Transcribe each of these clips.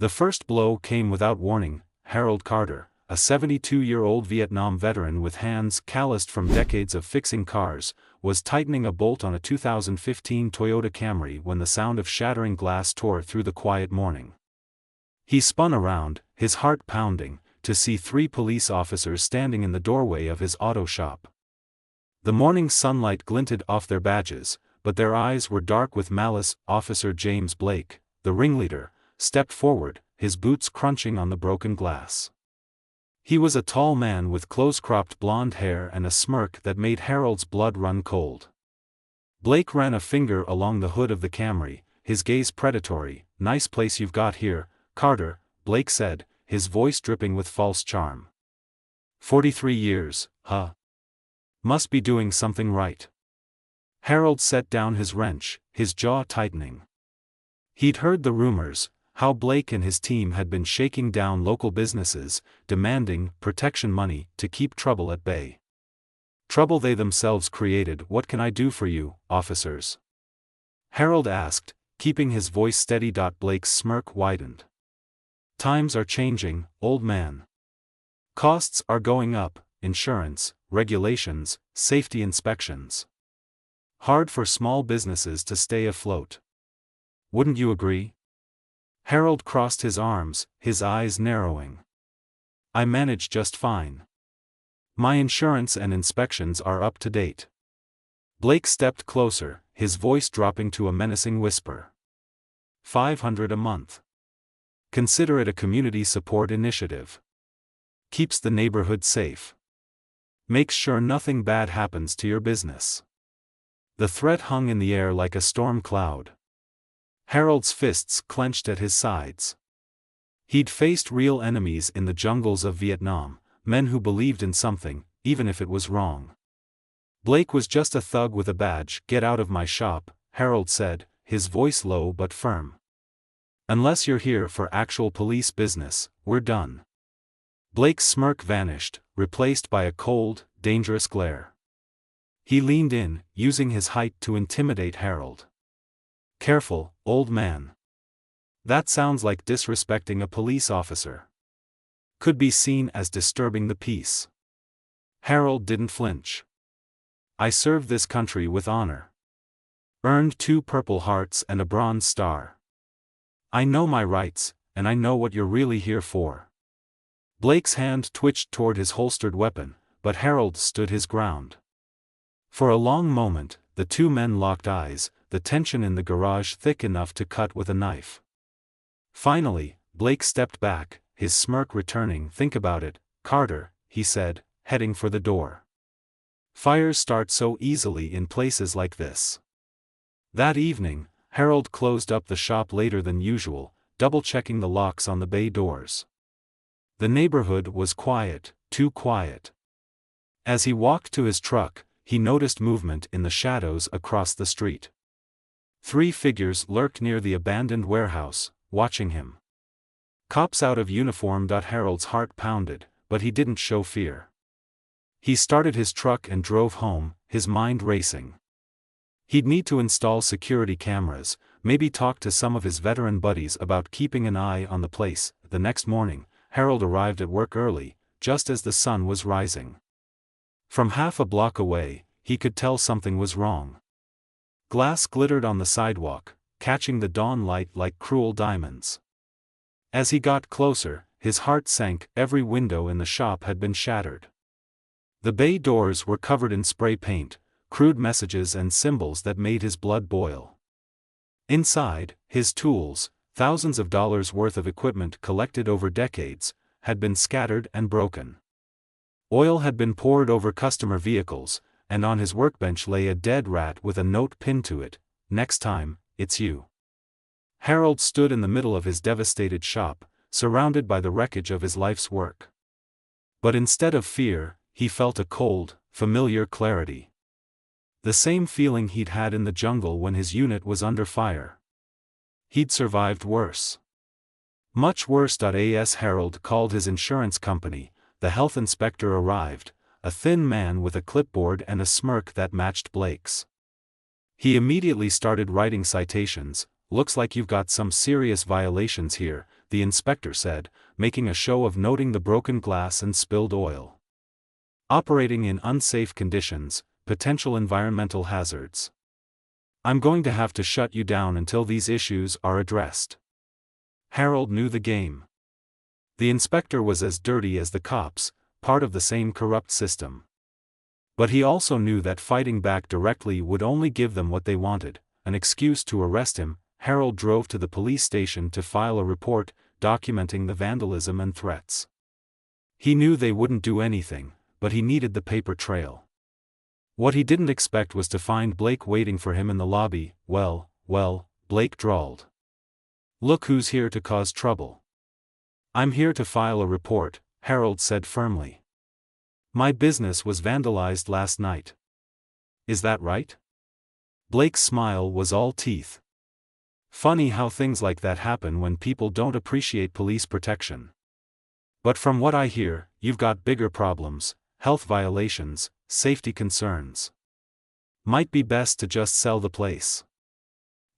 The first blow came without warning. Harold Carter, a 72-year-old Vietnam veteran with hands calloused from decades of fixing cars, was tightening a bolt on a 2015 Toyota Camry when the sound of shattering glass tore through the quiet morning. He spun around, his heart pounding, to see 3 police officers standing in the doorway of his auto shop. The morning sunlight glinted off their badges, but their eyes were dark with malice. Officer James Blake, the ringleader, stepped forward, his boots crunching on the broken glass. He was a tall man with close-cropped blonde hair and a smirk that made Harold's blood run cold. Blake ran a finger along the hood of the Camry, his gaze predatory. "Nice place you've got here, Carter," Blake said, his voice dripping with false charm. 43 years, huh? Must be doing something right. Harold set down his wrench, his jaw tightening. He'd heard the rumors, how Blake and his team had been shaking down local businesses, demanding protection money to keep trouble at bay. Trouble they themselves created. "What can I do for you, officers?" Harold asked, keeping his voice steady. Blake's smirk widened. "Times are changing, old man. Costs are going up, insurance, regulations, safety inspections. Hard for small businesses to stay afloat. Wouldn't you agree?" Harold crossed his arms, his eyes narrowing. "I manage just fine. My insurance and inspections are up to date." Blake stepped closer, his voice dropping to a menacing whisper. $500 a month. Consider it a community support initiative. Keeps the neighborhood safe. Makes sure nothing bad happens to your business." The threat hung in the air like a storm cloud. Harold's fists clenched at his sides. He'd faced real enemies in the jungles of Vietnam, men who believed in something, even if it was wrong. Blake was just a thug with a badge. "Get out of my shop," Harold said, his voice low but firm. "Unless you're here for actual police business, we're done." Blake's smirk vanished, replaced by a cold, dangerous glare. He leaned in, using his height to intimidate Harold. "Careful, old man. That sounds like disrespecting a police officer. Could be seen as disturbing the peace." Harold didn't flinch. "I served this country with honor. Earned 2 Purple Hearts and a Bronze Star. I know my rights, and I know what you're really here for." Blake's hand twitched toward his holstered weapon, but Harold stood his ground. For a long moment, the 2 men locked eyes, the tension in the garage thick enough to cut with a knife. Finally, Blake stepped back, his smirk returning. "Think about it, Carter," he said, heading for the door. "Fires start so easily in places like this." That evening, Harold closed up the shop later than usual, double-checking the locks on the bay doors. The neighborhood was quiet, too quiet. As he walked to his truck, he noticed movement in the shadows across the street. 3 figures lurked near the abandoned warehouse, watching him. Cops out of uniform. Harold's heart pounded, but he didn't show fear. He started his truck and drove home, his mind racing. He'd need to install security cameras, maybe talk to some of his veteran buddies about keeping an eye on the place. The next morning, Harold arrived at work early, just as the sun was rising. From half a block away, he could tell something was wrong. Glass glittered on the sidewalk, catching the dawn light like cruel diamonds. As he got closer, his heart sank. Every window in the shop had been shattered. The bay doors were covered in spray paint, crude messages and symbols that made his blood boil. Inside, his tools, thousands of dollars worth of equipment collected over decades, had been scattered and broken. Oil had been poured over customer vehicles, and on his workbench lay a dead rat with a note pinned to it, "Next time, it's you." Harold stood in the middle of his devastated shop, surrounded by the wreckage of his life's work. But instead of fear, he felt a cold, familiar clarity. The same feeling he'd had in the jungle when his unit was under fire. He'd survived worse. Much worse. As Harold called his insurance company, the health inspector arrived, a thin man with a clipboard and a smirk that matched Blake's. He immediately started writing citations. "Looks like you've got some serious violations here," the inspector said, making a show of noting the broken glass and spilled oil. Operating in unsafe conditions, potential environmental hazards. I'm going to have to shut you down until these issues are addressed. Harold knew the game. The inspector was as dirty as the cops, part of the same corrupt system. But he also knew that fighting back directly would only give them what they wanted, an excuse to arrest him. Harold drove to the police station to file a report, documenting the vandalism and threats. He knew they wouldn't do anything, but he needed the paper trail. What he didn't expect was to find Blake waiting for him in the lobby. Well, Blake drawled. Look who's here to cause trouble. I'm here to file a report, Harold said firmly. My business was vandalized last night. Is that right? Blake's smile was all teeth. Funny how things like that happen when people don't appreciate police protection. But from what I hear, you've got bigger problems, health violations, safety concerns. Might be best to just sell the place.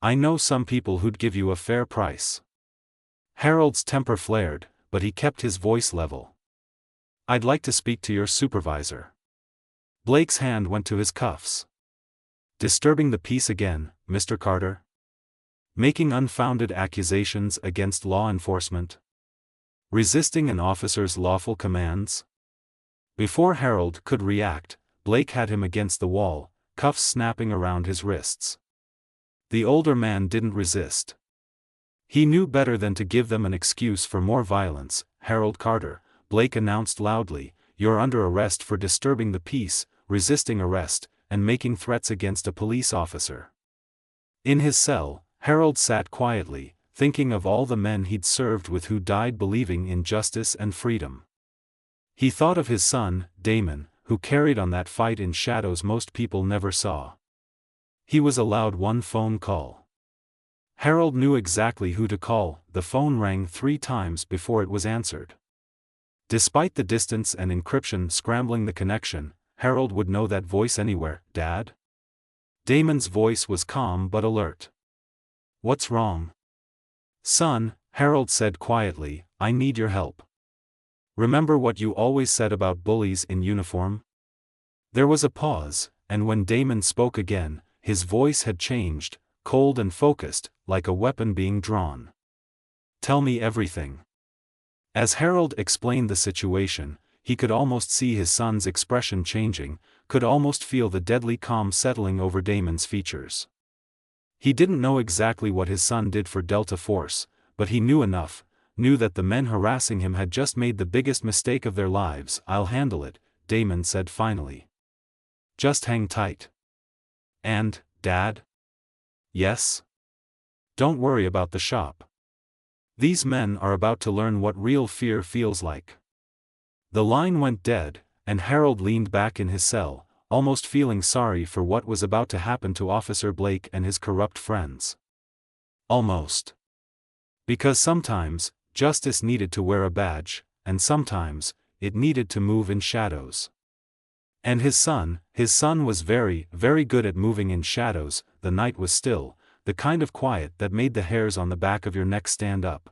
I know some people who'd give you a fair price. Harold's temper flared, but he kept his voice level. I'd like to speak to your supervisor. Blake's hand went to his cuffs. Disturbing the peace again, Mr. Carter? Making unfounded accusations against law enforcement? Resisting an officer's lawful commands? Before Harold could react, Blake had him against the wall, cuffs snapping around his wrists. The older man didn't resist. He knew better than to give them an excuse for more violence. Harold Carter, Blake announced loudly, you're under arrest for disturbing the peace, resisting arrest, and making threats against a police officer. In his cell, Harold sat quietly, thinking of all the men he'd served with who died believing in justice and freedom. He thought of his son, Damon, who carried on that fight in shadows most people never saw. He was allowed one phone call. Harold knew exactly who to call. The phone rang 3 times before it was answered. Despite the distance and encryption scrambling the connection, Harold would know that voice anywhere. Dad? Damon's voice was calm but alert. What's wrong? Son, Harold said quietly, I need your help. Remember what you always said about bullies in uniform? There was a pause, and when Damon spoke again, his voice had changed, cold and focused, like a weapon being drawn. Tell me everything. As Harold explained the situation, he could almost see his son's expression changing, could almost feel the deadly calm settling over Damon's features. He didn't know exactly what his son did for Delta Force, but he knew enough, knew that the men harassing him had just made the biggest mistake of their lives. I'll handle it, Damon said finally. Just hang tight. And, Dad? Yes? Don't worry about the shop. These men are about to learn what real fear feels like. The line went dead, and Harold leaned back in his cell, almost feeling sorry for what was about to happen to Officer Blake and his corrupt friends. Almost. Because sometimes, justice needed to wear a badge, and sometimes, it needed to move in shadows. And his son was very, very good at moving in shadows. The night was still, the kind of quiet that made the hairs on the back of your neck stand up.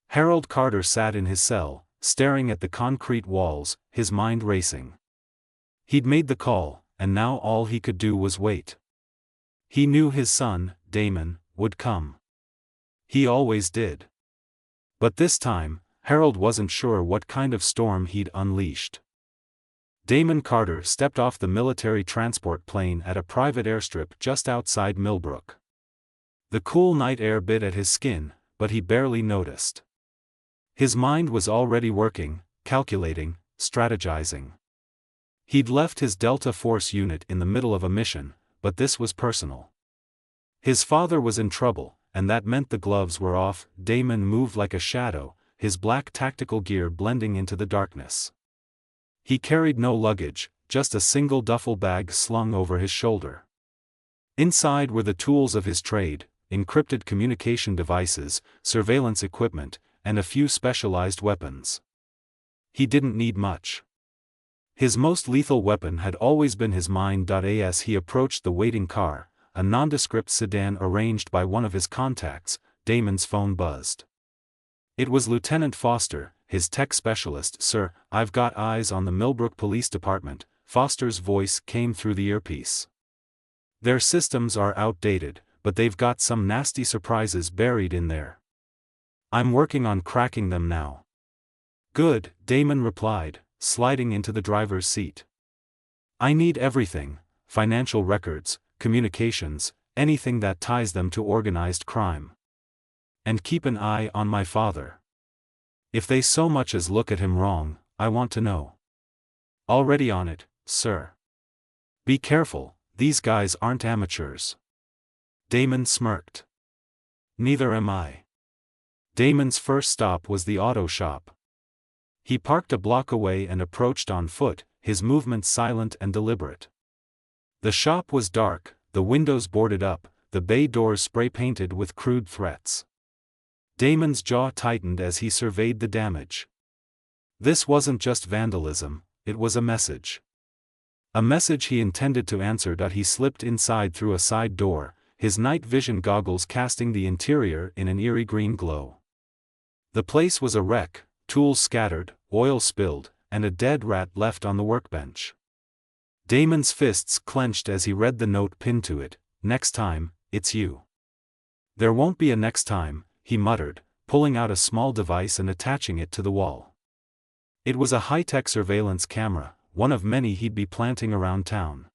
Harold Carter sat in his cell, staring at the concrete walls, his mind racing. He'd made the call, and now all he could do was wait. He knew his son, Damon, would come. He always did. But this time, Harold wasn't sure what kind of storm he'd unleashed. Damon Carter stepped off the military transport plane at a private airstrip just outside Millbrook. The cool night air bit at his skin, but he barely noticed. His mind was already working, calculating, strategizing. He'd left his Delta Force unit in the middle of a mission, but this was personal. His father was in trouble, and that meant the gloves were off. Damon moved like a shadow, his black tactical gear blending into the darkness. He carried no luggage, just a single duffel bag slung over his shoulder. Inside were the tools of his trade, encrypted communication devices, surveillance equipment, and a few specialized weapons. He didn't need much. His most lethal weapon had always been his mind. As he approached the waiting car, a nondescript sedan arranged by one of his contacts, Damon's phone buzzed. It was Lieutenant Foster, his tech specialist. "Sir, I've got eyes on the Millbrook Police Department," Foster's voice came through the earpiece. "Their systems are outdated, but they've got some nasty surprises buried in there. I'm working on cracking them now." "Good," Damon replied, sliding into the driver's seat. "I need everything: financial records, communications, anything that ties them to organized crime. And keep an eye on my father. If they so much as look at him wrong, I want to know." "Already on it, sir." "Be careful, these guys aren't amateurs." Damon smirked. "Neither am I." Damon's first stop was the auto shop. He parked a block away and approached on foot, his movements silent and deliberate. The shop was dark, the windows boarded up, the bay doors spray-painted with crude threats. Damon's jaw tightened as he surveyed the damage. This wasn't just vandalism, it was a message. A message he intended to answer. He slipped inside through a side door, his night vision goggles casting the interior in an eerie green glow. The place was a wreck, tools scattered, oil spilled, and a dead rat left on the workbench. Damon's fists clenched as he read the note pinned to it. "Next time, it's you." "There won't be a next time," he muttered, pulling out a small device and attaching it to the wall. It was a high-tech surveillance camera, one of many he'd be planting around town.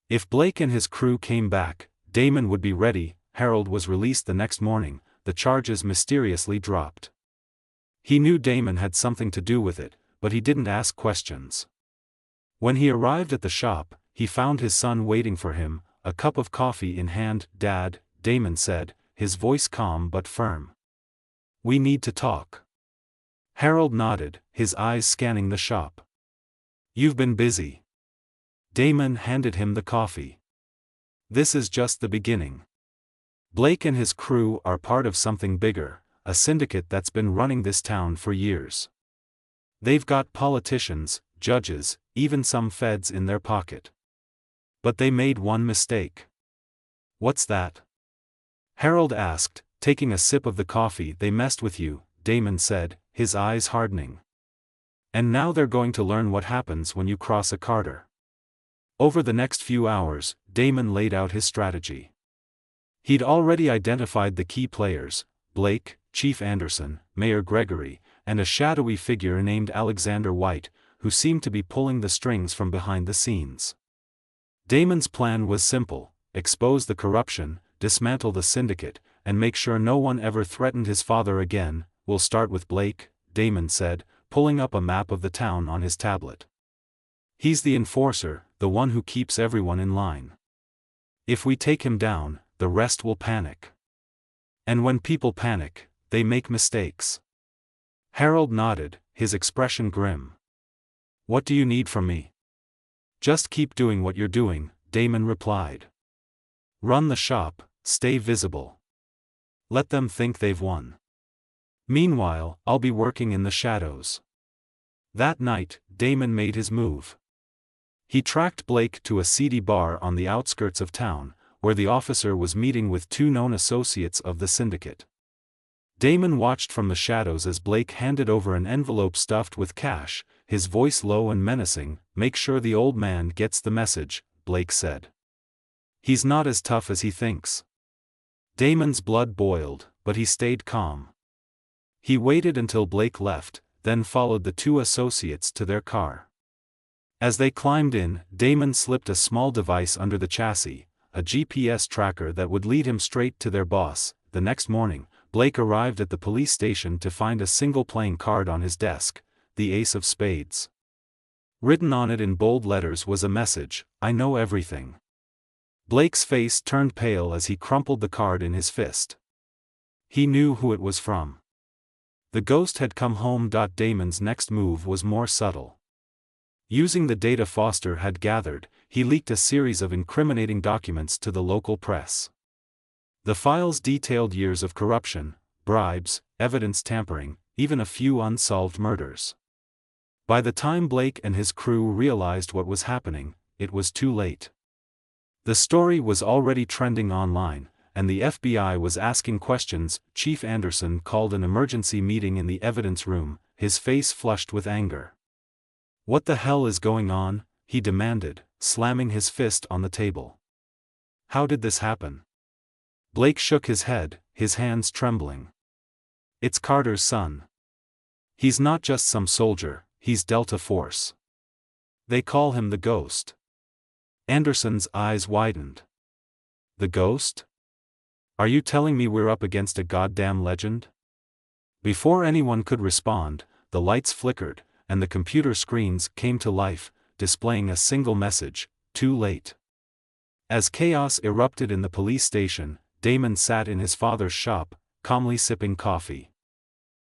If Blake and his crew came back, Damon would be ready. Harold was released the next morning, the charges mysteriously dropped. He knew Damon had something to do with it, but he didn't ask questions. When he arrived at the shop, he found his son waiting for him, a cup of coffee in hand. "Dad," Damon said, his voice calm but firm. "We need to talk." Harold nodded, his eyes scanning the shop. "You've been busy." Damon handed him the coffee. "This is just the beginning. Blake and his crew are part of something bigger, a syndicate that's been running this town for years. They've got politicians, judges, even some feds in their pocket. But they made one mistake." "What's that?" Harold asked, taking a sip of the coffee. "They messed with you," Damon said, his eyes hardening. "And now they're going to learn what happens when you cross a Carter." Over the next few hours, Damon laid out his strategy. He'd already identified the key players: Blake, Chief Anderson, Mayor Gregory, and a shadowy figure named Alexander White, who seemed to be pulling the strings from behind the scenes. Damon's plan was simple: expose the corruption, dismantle the syndicate, and make sure no one ever threatened his father again. "We'll start with Blake," Damon said, pulling up a map of the town on his tablet. "He's the enforcer, the one who keeps everyone in line. If we take him down, the rest will panic. And when people panic, they make mistakes." Harold nodded, his expression grim. "What do you need from me?" "Just keep doing what you're doing," Damon replied. "Run the shop, stay visible. Let them think they've won. Meanwhile, I'll be working in the shadows." That night, Damon made his move. He tracked Blake to a seedy bar on the outskirts of town, where the officer was meeting with two known associates of the syndicate. Damon watched from the shadows as Blake handed over an envelope stuffed with cash, his voice low and menacing. "Make sure the old man gets the message," Blake said. "He's not as tough as he thinks." Damon's blood boiled, but he stayed calm. He waited until Blake left, then followed the two associates to their car. As they climbed in, Damon slipped a small device under the chassis, a GPS tracker that would lead him straight to their boss. The next morning, Blake arrived at the police station to find a single playing card on his desk, the ace of spades. Written on it in bold letters was a message: "I know everything." Blake's face turned pale as he crumpled the card in his fist. He knew who it was from. The ghost had come home. Damon's next move was more subtle. Using the data Foster had gathered, he leaked a series of incriminating documents to the local press. The files detailed years of corruption, bribes, evidence tampering, even a few unsolved murders. By the time Blake and his crew realized what was happening, it was too late. The story was already trending online, and the FBI was asking questions. Chief Anderson called an emergency meeting in the evidence room, his face flushed with anger. "What the hell is going on?" he demanded, slamming his fist on the table. "How did this happen?" Blake shook his head, his hands trembling. "It's Carter's son. He's not just some soldier, he's Delta Force. They call him the Ghost." Anderson's eyes widened. "The Ghost? Are you telling me we're up against a goddamn legend?" Before anyone could respond, the lights flickered, and the computer screens came to life, displaying a single message: "Too late." As chaos erupted in the police station, Damon sat in his father's shop, calmly sipping coffee.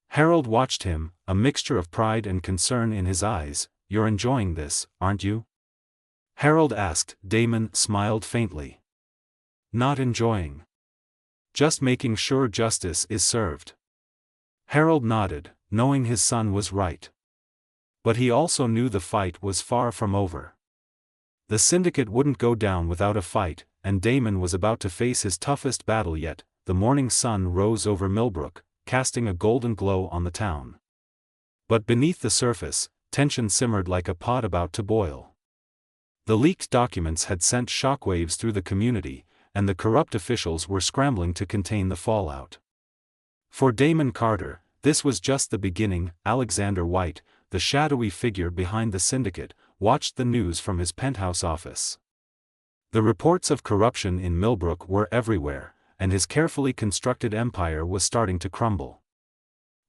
Harold watched him, a mixture of pride and concern in his eyes. "You're enjoying this, aren't you?" Harold asked. Damon smiled faintly. "Not enjoying. Just making sure justice is served." Harold nodded, knowing his son was right. But he also knew the fight was far from over. The syndicate wouldn't go down without a fight, and Damon was about to face his toughest battle yet. The morning sun rose over Millbrook, casting a golden glow on the town. But beneath the surface, tension simmered like a pot about to boil. The leaked documents had sent shockwaves through the community, and the corrupt officials were scrambling to contain the fallout. For Damon Carter, this was just the beginning. Alexander White, the shadowy figure behind the syndicate, watched the news from his penthouse office. The reports of corruption in Millbrook were everywhere, and his carefully constructed empire was starting to crumble.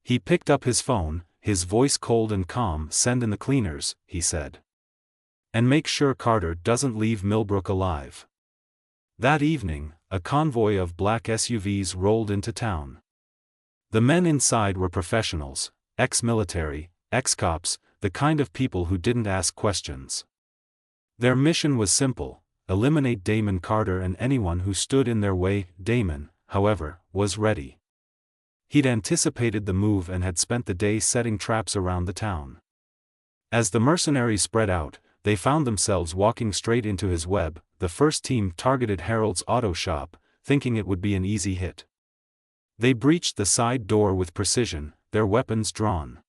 He picked up his phone, his voice cold and calm. "Send in the cleaners," he said. "And make sure Carter doesn't leave Millbrook alive." That evening, a convoy of black SUVs rolled into town. The men inside were professionals, ex-military, ex-cops, the kind of people who didn't ask questions. Their mission was simple: eliminate Damon Carter and anyone who stood in their way. Damon, however, was ready. He'd anticipated the move and had spent the day setting traps around the town. As the mercenaries spread out, they found themselves walking straight into his web. The first team targeted Harold's auto shop, thinking it would be an easy hit. They breached the side door with precision, their weapons drawn.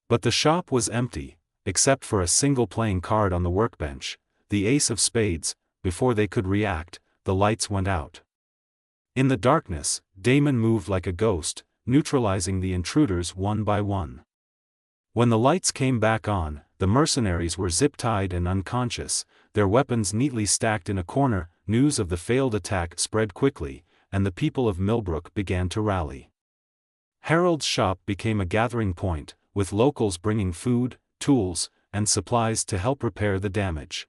But the shop was empty, except for a single playing card on the workbench, the ace of spades. Before they could react, the lights went out. In the darkness, Damon moved like a ghost, neutralizing the intruders one by one. When the lights came back on, the mercenaries were zip-tied and unconscious, their weapons neatly stacked in a corner. News of the failed attack spread quickly, and the people of Millbrook began to rally. Harold's shop became a gathering point, with locals bringing food, tools, and supplies to help repair the damage.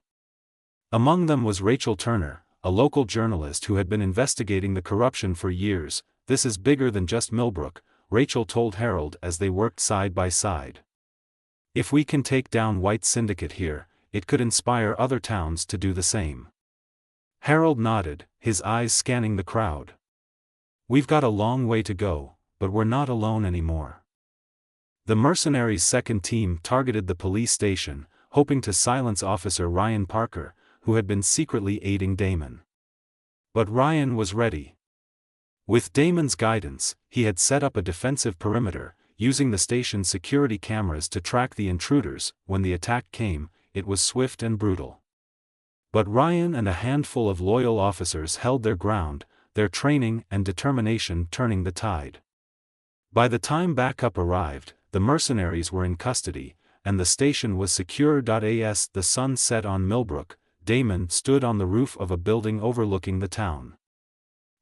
Among them was Rachel Turner, a local journalist who had been investigating the corruption for years. "This is bigger than just Millbrook," Rachel told Harold as they worked side by side. "If we can take down White's syndicate here, it could inspire other towns to do the same." Harold nodded, his eyes scanning the crowd. "We've got a long way to go, but we're not alone anymore." The mercenaries' second team targeted the police station, hoping to silence Officer Ryan Parker, who had been secretly aiding Damon. But Ryan was ready. With Damon's guidance, he had set up a defensive perimeter, using the station's security cameras to track the intruders. When the attack came, it was swift and brutal. But Ryan and a handful of loyal officers held their ground, their training and determination turning the tide. By the time backup arrived, the mercenaries were in custody, and the station was secure. As the sun set on Millbrook, Damon stood on the roof of a building overlooking the town.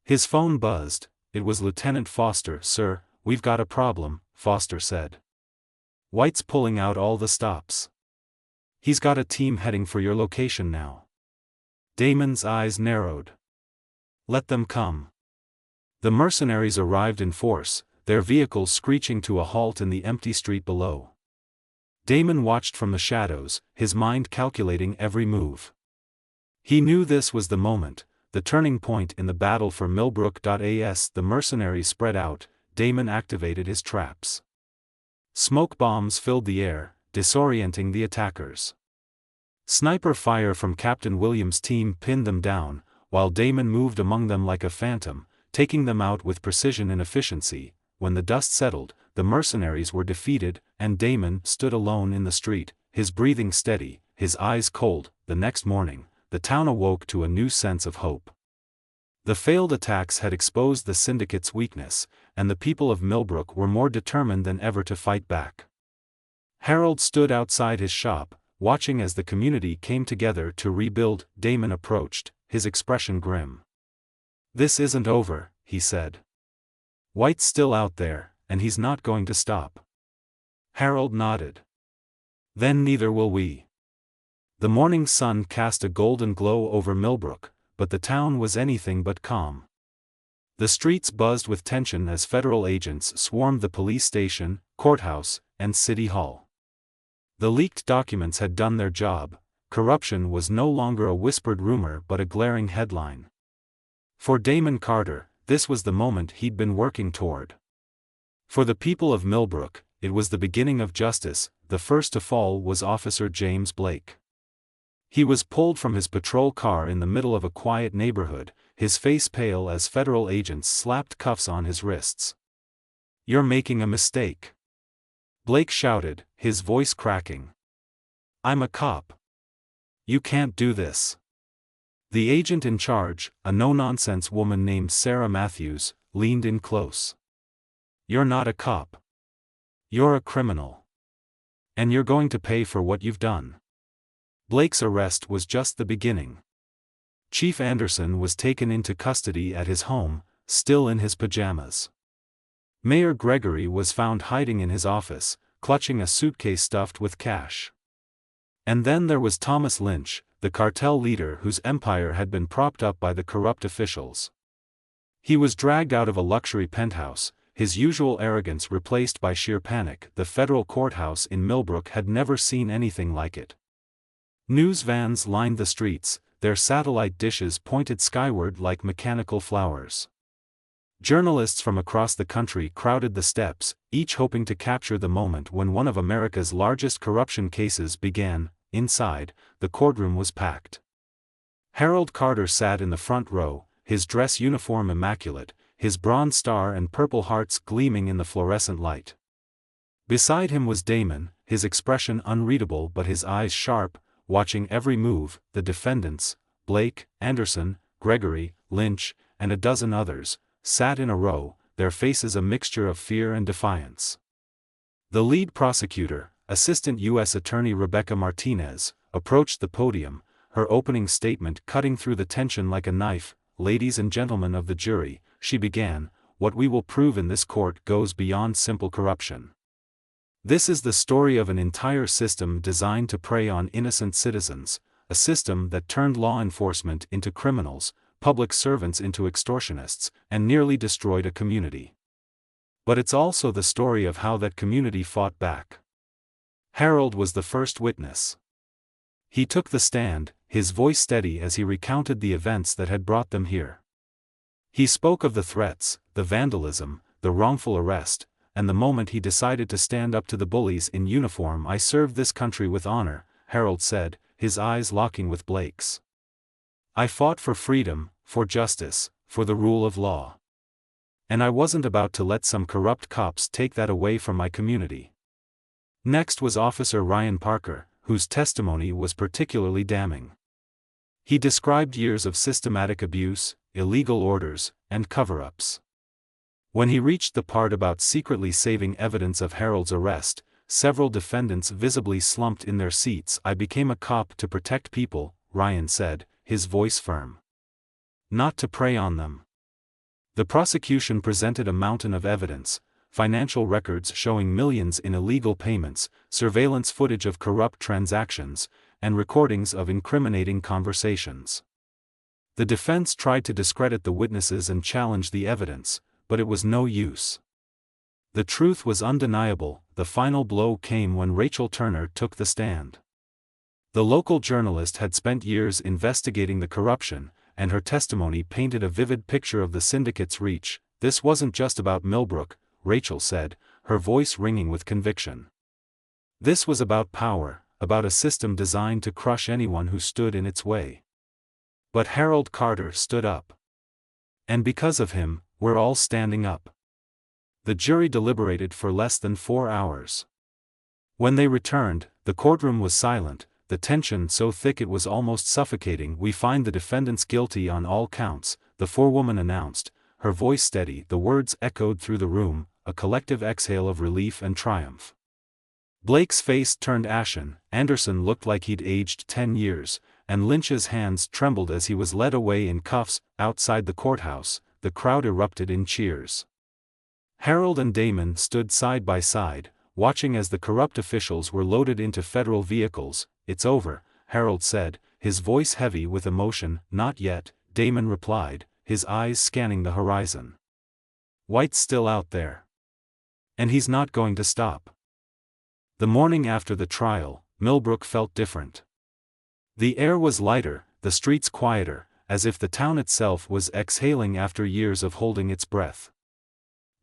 His phone buzzed. It was Lieutenant Foster. "Sir, we've got a problem," Foster said. "White's pulling out all the stops. He's got a team heading for your location now." Damon's eyes narrowed. "Let them come." The mercenaries arrived in force, their vehicles screeching to a halt in the empty street below. Damon watched from the shadows, his mind calculating every move. He knew this was the moment, the turning point in the battle for Millbrook. As the mercenaries spread out, Damon activated his traps. Smoke bombs filled the air, disorienting the attackers. Sniper fire from Captain Williams' team pinned them down, while Damon moved among them like a phantom, taking them out with precision and efficiency. When the dust settled, the mercenaries were defeated, and Damon stood alone in the street, his breathing steady, his eyes cold. The next morning, the town awoke to a new sense of hope. The failed attacks had exposed the syndicate's weakness, and the people of Millbrook were more determined than ever to fight back. Harold stood outside his shop, watching as the community came together to rebuild. Damon approached, his expression grim. "This isn't over," he said. "White's still out there, and he's not going to stop." Harold nodded. "Then neither will we." The morning sun cast a golden glow over Millbrook, but the town was anything but calm. The streets buzzed with tension as federal agents swarmed the police station, courthouse, and city hall. The leaked documents had done their job. Corruption was no longer a whispered rumor but a glaring headline. For Damon Carter, this was the moment he'd been working toward. For the people of Millbrook, it was the beginning of justice. The first to fall was Officer James Blake. He was pulled from his patrol car in the middle of a quiet neighborhood, his face pale as federal agents slapped cuffs on his wrists. "You're making a mistake," Blake shouted, his voice cracking. "I'm a cop. You can't do this." The agent in charge, a no-nonsense woman named Sarah Matthews, leaned in close. "You're not a cop. You're a criminal. And you're going to pay for what you've done." Blake's arrest was just the beginning. Chief Anderson was taken into custody at his home, still in his pajamas. Mayor Gregory was found hiding in his office, clutching a suitcase stuffed with cash. And then there was Thomas Lynch, the cartel leader whose empire had been propped up by the corrupt officials. He was dragged out of a luxury penthouse, his usual arrogance replaced by sheer panic. The federal courthouse in Millbrook had never seen anything like it. News vans lined the streets, their satellite dishes pointed skyward like mechanical flowers. Journalists from across the country crowded the steps, each hoping to capture the moment when one of America's largest corruption cases began. Inside, the courtroom was packed. Harold Carter sat in the front row, his dress uniform immaculate, his bronze star and purple hearts gleaming in the fluorescent light. Beside him was Damon, his expression unreadable but his eyes sharp, watching every move. The defendants, Blake, Anderson, Gregory, Lynch, and a dozen others, sat in a row, their faces a mixture of fear and defiance. The lead prosecutor, Assistant U.S. Attorney Rebecca Martinez, approached the podium, her opening statement cutting through the tension like a knife. "Ladies and gentlemen of the jury," she began, "what we will prove in this court goes beyond simple corruption. This is the story of an entire system designed to prey on innocent citizens, a system that turned law enforcement into criminals, public servants into extortionists, and nearly destroyed a community. But it's also the story of how that community fought back." Harold was the first witness. He took the stand, his voice steady as he recounted the events that had brought them here. He spoke of the threats, the vandalism, the wrongful arrest, and the moment he decided to stand up to the bullies in uniform. "I served this country with honor," Harold said, his eyes locking with Blake's. "I fought for freedom, for justice, for the rule of law. And I wasn't about to let some corrupt cops take that away from my community." Next was Officer Ryan Parker, whose testimony was particularly damning. He described years of systematic abuse, illegal orders, and cover-ups. When he reached the part about secretly saving evidence of Harold's arrest, several defendants visibly slumped in their seats. "I became a cop to protect people," Ryan said, his voice firm. "Not to prey on them." The prosecution presented a mountain of evidence, financial records showing millions in illegal payments, surveillance footage of corrupt transactions, and recordings of incriminating conversations. The defense tried to discredit the witnesses and challenge the evidence, but it was no use. The truth was undeniable. The final blow came when Rachel Turner took the stand. The local journalist had spent years investigating the corruption, and her testimony painted a vivid picture of the syndicate's reach. "This wasn't just about Millbrook," Rachel said, her voice ringing with conviction. "This was about power, about a system designed to crush anyone who stood in its way." But Harold Carter stood up. And because of him, we're all standing up. The jury deliberated for less than 4 hours. When they returned, the courtroom was silent, the tension so thick it was almost suffocating. "We find the defendants guilty on all counts," the forewoman announced, her voice steady. The words echoed through the room, a collective exhale of relief and triumph. Blake's face turned ashen, Anderson looked like he'd aged 10 years, and Lynch's hands trembled as he was led away in cuffs. Outside the courthouse, the crowd erupted in cheers. Harold and Damon stood side by side, watching as the corrupt officials were loaded into federal vehicles. "It's over," Harold said, his voice heavy with emotion. "Not yet," Damon replied, his eyes scanning the horizon. "White's still out there. And he's not going to stop." The morning after the trial, Millbrook felt different. The air was lighter, the streets quieter, as if the town itself was exhaling after years of holding its breath.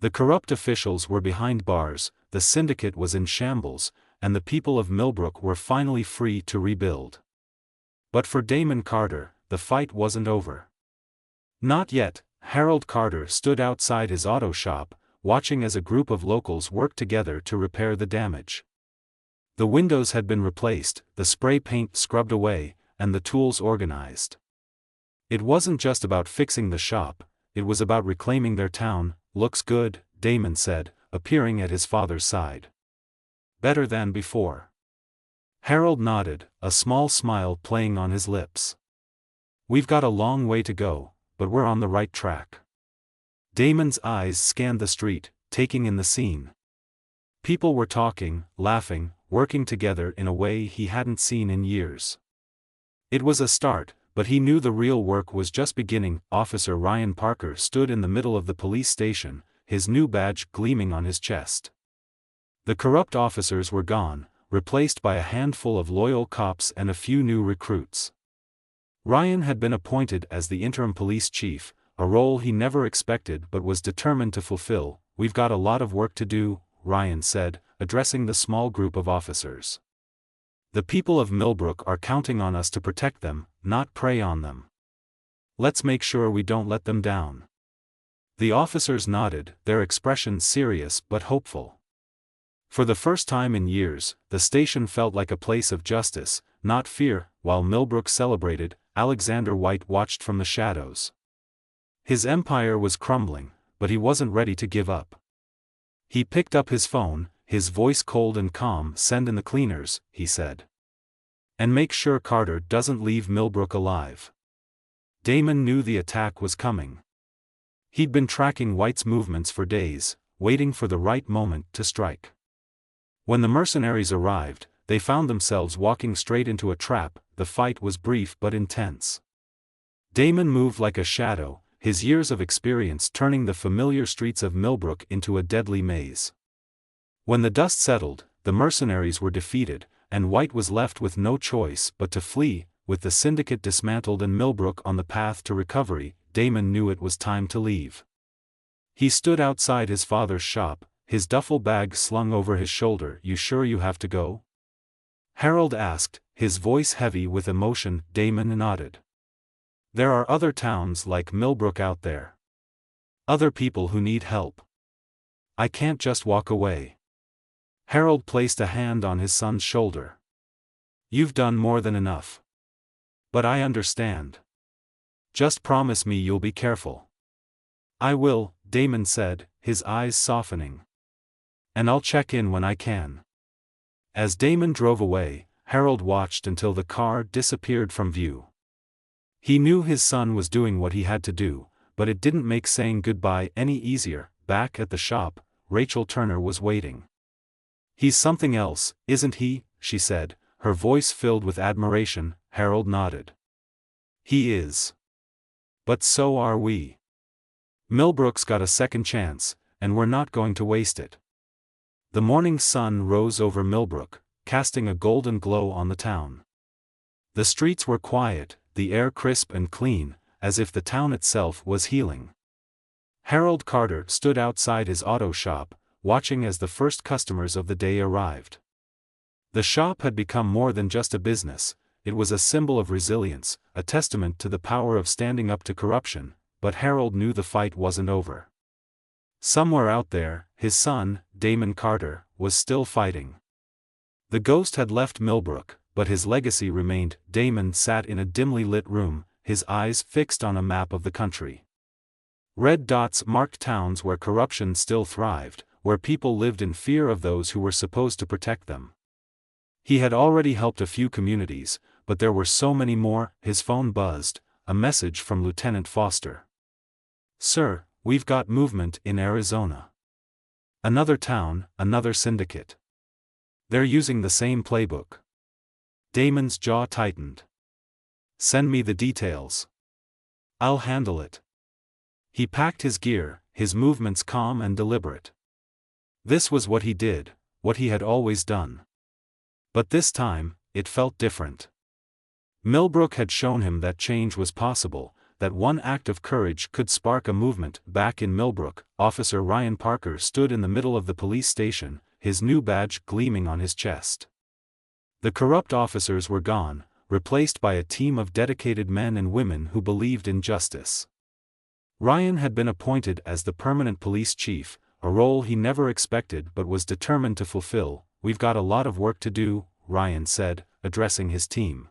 The corrupt officials were behind bars, the syndicate was in shambles, and the people of Millbrook were finally free to rebuild. But for Damon Carter, the fight wasn't over. Not yet. Harold Carter stood outside his auto shop, watching as a group of locals worked together to repair the damage. The windows had been replaced, the spray paint scrubbed away, and the tools organized. It wasn't just about fixing the shop, it was about reclaiming their town. "Looks good," Damon said, appearing at his father's side. "Better than before." Harold nodded, a small smile playing on his lips. "We've got a long way to go, but we're on the right track." Damon's eyes scanned the street, taking in the scene. People were talking, laughing, working together in a way he hadn't seen in years. It was a start, but he knew the real work was just beginning. Officer Ryan Parker stood in the middle of the police station, his new badge gleaming on his chest. The corrupt officers were gone, replaced by a handful of loyal cops and a few new recruits. Ryan had been appointed as the interim police chief, a role he never expected but was determined to fulfill. "We've got a lot of work to do," Ryan said, addressing the small group of officers. "The people of Millbrook are counting on us to protect them, not prey on them. Let's make sure we don't let them down." The officers nodded, their expressions serious but hopeful. For the first time in years, the station felt like a place of justice, not fear. While Millbrook celebrated, Alexander White watched from the shadows. His empire was crumbling, but he wasn't ready to give up. He picked up his phone, his voice cold and calm. "Send in the cleaners," he said. "And make sure Carter doesn't leave Millbrook alive." Damon knew the attack was coming. He'd been tracking White's movements for days, waiting for the right moment to strike. When the mercenaries arrived, they found themselves walking straight into a trap. The fight was brief but intense. Damon moved like a shadow, his years of experience turning the familiar streets of Millbrook into a deadly maze. When the dust settled, the mercenaries were defeated, and White was left with no choice but to flee. With the syndicate dismantled and Millbrook on the path to recovery, Damon knew it was time to leave. He stood outside his father's shop, his duffel bag slung over his shoulder. "You sure you have to go?" Harold asked, his voice heavy with emotion. Damon nodded. "There are other towns like Millbrook out there. Other people who need help. I can't just walk away." Harold placed a hand on his son's shoulder. "You've done more than enough. But I understand. Just promise me you'll be careful." "I will," Damon said, his eyes softening. "And I'll check in when I can." As Damon drove away, Harold watched until the car disappeared from view. He knew his son was doing what he had to do, but it didn't make saying goodbye any easier. Back at the shop, Rachel Turner was waiting. "He's something else, isn't he?" she said, her voice filled with admiration. Harold nodded. "He is. But so are we. Millbrook's got a second chance, and we're not going to waste it." The morning sun rose over Millbrook, casting a golden glow on the town. The streets were quiet, the air crisp and clean, as if the town itself was healing. Harold Carter stood outside his auto shop, watching as the first customers of the day arrived. The shop had become more than just a business, it was a symbol of resilience, a testament to the power of standing up to corruption, but Harold knew the fight wasn't over. Somewhere out there, his son, Damon Carter, was still fighting. The ghost had left Millbrook, but his legacy remained. Damon sat in a dimly lit room, his eyes fixed on a map of the country. Red dots marked towns where corruption still thrived, where people lived in fear of those who were supposed to protect them. He had already helped a few communities, but there were so many more. His phone buzzed, a message from Lieutenant Foster. "Sir, we've got movement in Arizona. Another town, another syndicate. They're using the same playbook." Damon's jaw tightened. "Send me the details. I'll handle it." He packed his gear, his movements calm and deliberate. This was what he did, what he had always done. But this time, it felt different. Millbrook had shown him that change was possible, that one act of courage could spark a movement. Back in Millbrook, Officer Ryan Parker stood in the middle of the police station, his new badge gleaming on his chest. The corrupt officers were gone, replaced by a team of dedicated men and women who believed in justice. Ryan had been appointed as the permanent police chief, a role he never expected but was determined to fulfill. "We've got a lot of work to do," Ryan said, addressing his team.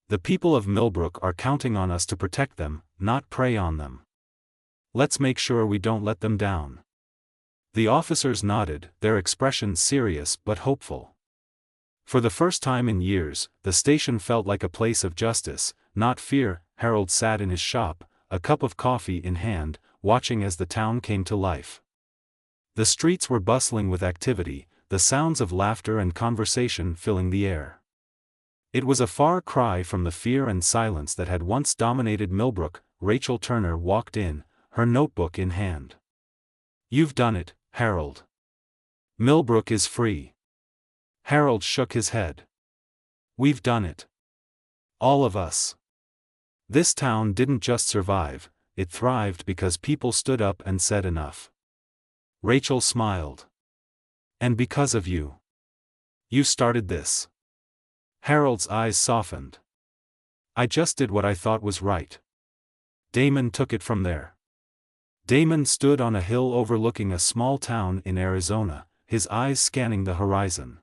"The people of Millbrook are counting on us to protect them, not prey on them. Let's make sure we don't let them down." The officers nodded, their expressions serious but hopeful. For the first time in years, the station felt like a place of justice, not fear. Harold sat in his shop, a cup of coffee in hand, watching as the town came to life. The streets were bustling with activity, the sounds of laughter and conversation filling the air. It was a far cry from the fear and silence that had once dominated Millbrook. Rachel Turner walked in, her notebook in hand. "You've done it, Harold. Millbrook is free." Harold shook his head. "We've done it. All of us. This town didn't just survive, it thrived because people stood up and said enough." Rachel smiled. "And because of you. You started this." Harold's eyes softened. "I just did what I thought was right." Damon took it from there. Damon stood on a hill overlooking a small town in Arizona, his eyes scanning the horizon.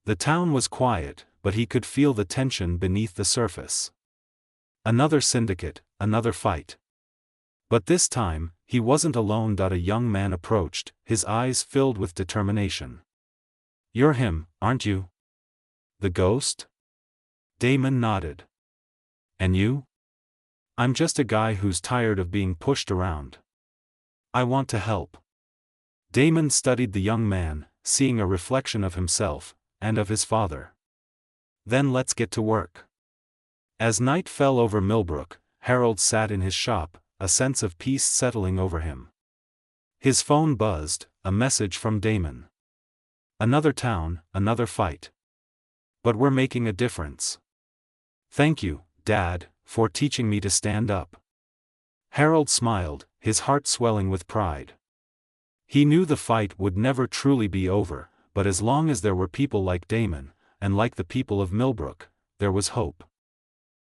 The town was quiet, but he could feel the tension beneath the surface. Another syndicate, another fight. But this time, he wasn't alone. A young man approached, his eyes filled with determination. "You're him, aren't you? The ghost?" Damon nodded. "And you?" "I'm just a guy who's tired of being pushed around. I want to help." Damon studied the young man, seeing a reflection of himself, and of his father. "Then let's get to work." As night fell over Millbrook, Harold sat in his shop, a sense of peace settling over him. His phone buzzed, a message from Damon. "Another town, another fight. But we're making a difference. Thank you, Dad, for teaching me to stand up." Harold smiled, his heart swelling with pride. He knew the fight would never truly be over, but as long as there were people like Damon, and like the people of Millbrook, there was hope.